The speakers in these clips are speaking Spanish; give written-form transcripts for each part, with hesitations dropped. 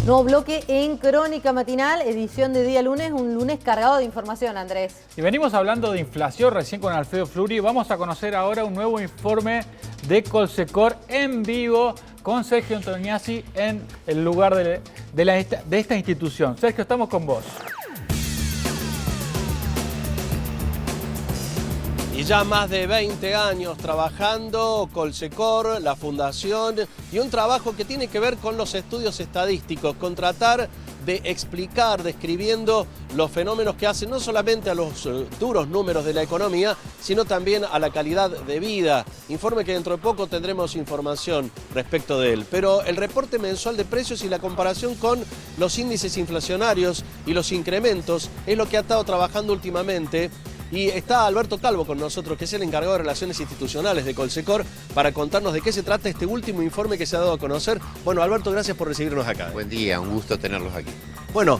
Nuevo bloque en Crónica Matinal, edición de día lunes, un lunes cargado de información, Andrés. Y venimos hablando de inflación recién con Alfredo Fluri. Vamos a conocer ahora un nuevo informe de Colsecor en vivo con Sergio Antoniazzi en el lugar de esta institución. Sergio, estamos con vos. Y ya más de 20 años trabajando, Colsecor, la fundación, y un trabajo que tiene que ver con los estudios estadísticos, con tratar de explicar, describiendo los fenómenos que hacen no solamente a los duros números de la economía, sino también a la calidad de vida. Informe que dentro de poco tendremos información respecto de él. Pero el reporte mensual de precios y la comparación con los índices inflacionarios y los incrementos es lo que ha estado trabajando últimamente. Y está Alberto Calvo con nosotros, que es el encargado de Relaciones Institucionales de Colsecor, para contarnos de qué se trata este último informe que se ha dado a conocer. Bueno, Alberto, gracias por recibirnos acá. Buen día, un gusto tenerlos aquí. Bueno,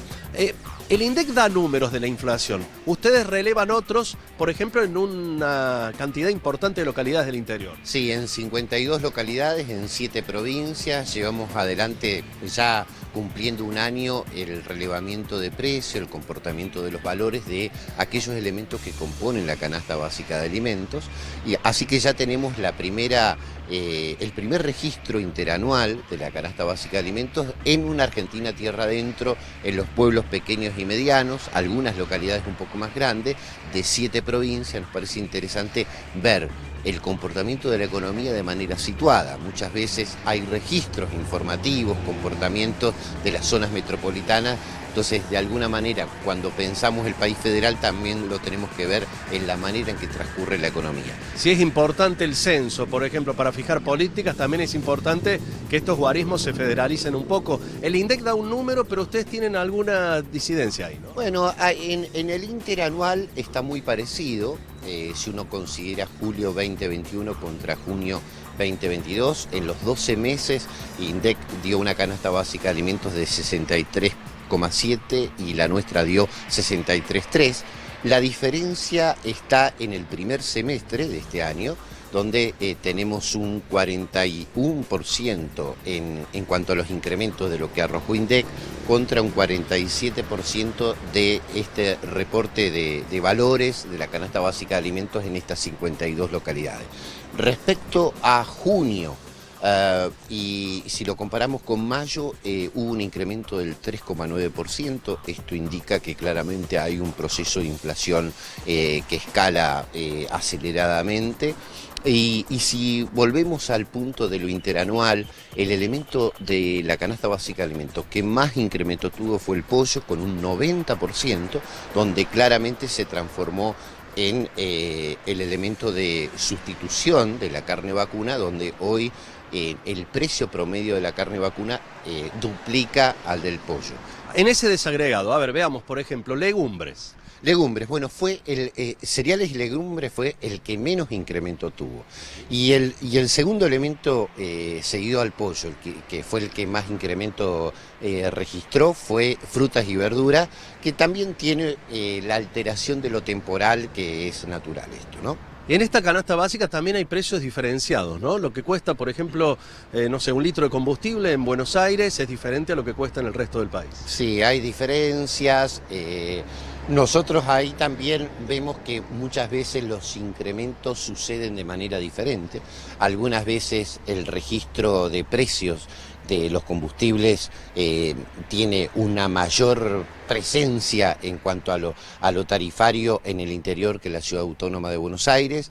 el INDEC da números de la inflación. Ustedes relevan otros, por ejemplo, en una cantidad importante de localidades del interior. Sí, en 52 localidades, en 7 provincias, llevamos adelante ya cumpliendo un año el relevamiento de precio, el comportamiento de los valores de aquellos elementos que componen la canasta básica de alimentos. Y así que ya tenemos el primer registro interanual de la canasta básica de alimentos en una Argentina tierra adentro, en los pueblos pequeños y medianos, algunas localidades un poco más grandes, de 7 provincias. Nos parece interesante ver el comportamiento de la economía de manera situada. Muchas veces hay registros informativos, comportamientos de las zonas metropolitanas. Entonces, de alguna manera, cuando pensamos el país federal, también lo tenemos que ver en la manera en que transcurre la economía. Si es importante el censo, por ejemplo, para fijar políticas, también es importante que estos guarismos se federalicen un poco. El INDEC da un número, pero ustedes tienen alguna disidencia ahí, ¿no? Bueno, en el interanual está muy parecido. Si uno considera julio 2021 contra junio 2022, en los 12 meses, INDEC dio una canasta básica de alimentos de 63,7 y la nuestra dio 63,3. La diferencia está en el primer semestre de este año, donde tenemos un 41% en cuanto a los incrementos de lo que arrojó INDEC, contra un 47% de este reporte de valores de la canasta básica de alimentos en estas 52 localidades. Respecto a junio, y si lo comparamos con mayo, hubo un incremento del 3,9%. Esto indica que claramente hay un proceso de inflación que escala aceleradamente. Y si volvemos al punto de lo interanual, el elemento de la canasta básica de alimentos que más incremento tuvo fue el pollo, con un 90%, donde claramente se transformó en el elemento de sustitución de la carne vacuna, donde hoy el precio promedio de la carne vacuna duplica al del pollo. En ese desagregado, a ver, veamos, por ejemplo, legumbres. Legumbres, bueno, cereales y legumbres fue el que menos incremento tuvo. Y el segundo elemento seguido al pollo, que fue el que más incremento registró, fue frutas y verduras, que también tiene la alteración de lo temporal, que es natural esto, ¿no? En esta canasta básica también hay precios diferenciados, ¿no? Lo que cuesta, por ejemplo, no sé, un litro de combustible en Buenos Aires es diferente a lo que cuesta en el resto del país. Sí, hay diferencias. Nosotros ahí también vemos que muchas veces los incrementos suceden de manera diferente. Algunas veces el registro de precios de los combustibles tiene una mayor presencia en cuanto a lo tarifario en el interior que la Ciudad Autónoma de Buenos Aires.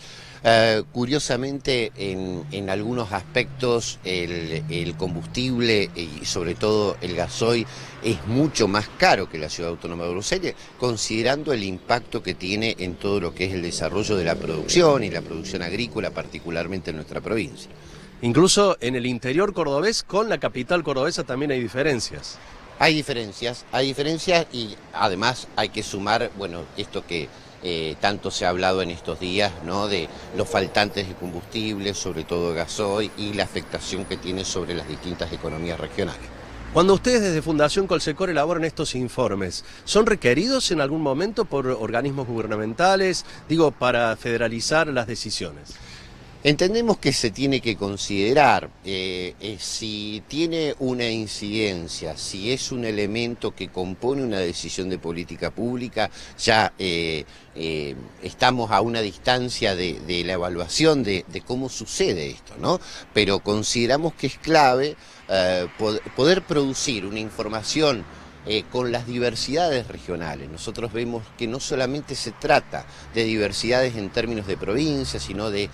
Curiosamente, en algunos aspectos el combustible y sobre todo el gasoil es mucho más caro que la Ciudad Autónoma de Buenos Aires, considerando el impacto que tiene en todo lo que es el desarrollo de la producción y la producción agrícola, particularmente en nuestra provincia. Incluso en el interior cordobés, con la capital cordobesa, también hay diferencias. Hay diferencias y además hay que sumar, bueno, esto que tanto se ha hablado en estos días, ¿no?, de los faltantes de combustible, sobre todo gasoil, y la afectación que tiene sobre las distintas economías regionales. Cuando ustedes desde Fundación Colsecor elaboran estos informes, ¿son requeridos en algún momento por organismos gubernamentales, digo, para federalizar las decisiones? Entendemos que se tiene que considerar si tiene una incidencia, si es un elemento que compone una decisión de política pública, ya estamos a una distancia de la evaluación de cómo sucede esto, ¿no? Pero consideramos que es clave poder producir una información con las diversidades regionales. Nosotros vemos que no solamente se trata de diversidades en términos de provincias, sino de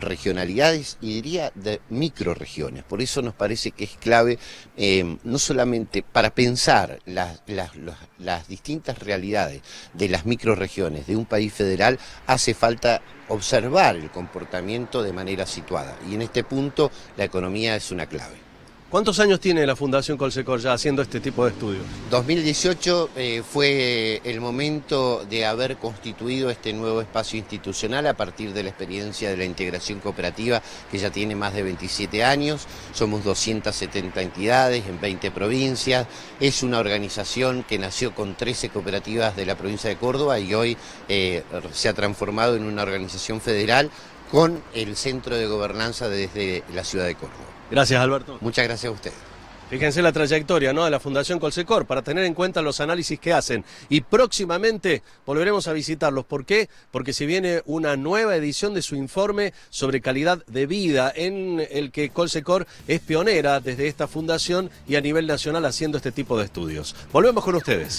regionalidades y diría de microrregiones. Por eso nos parece que es clave no solamente para pensar las distintas realidades de las microrregiones de un país federal, hace falta observar el comportamiento de manera situada. Y en este punto la economía es una clave. ¿Cuántos años tiene la Fundación Colsecor ya haciendo este tipo de estudios? 2018 fue el momento de haber constituido este nuevo espacio institucional a partir de la experiencia de la integración cooperativa que ya tiene más de 27 años. Somos 270 entidades en 20 provincias. Es una organización que nació con 13 cooperativas de la provincia de Córdoba y hoy se ha transformado en una organización federal con el centro de gobernanza desde la ciudad de Córdoba. Gracias, Alberto. Muchas gracias a ustedes. Fíjense la trayectoria, ¿no?, de la Fundación Colsecor para tener en cuenta los análisis que hacen. Y próximamente volveremos a visitarlos. ¿Por qué? Porque se viene una nueva edición de su informe sobre calidad de vida, en el que Colsecor es pionera desde esta fundación y a nivel nacional haciendo este tipo de estudios. Volvemos con ustedes.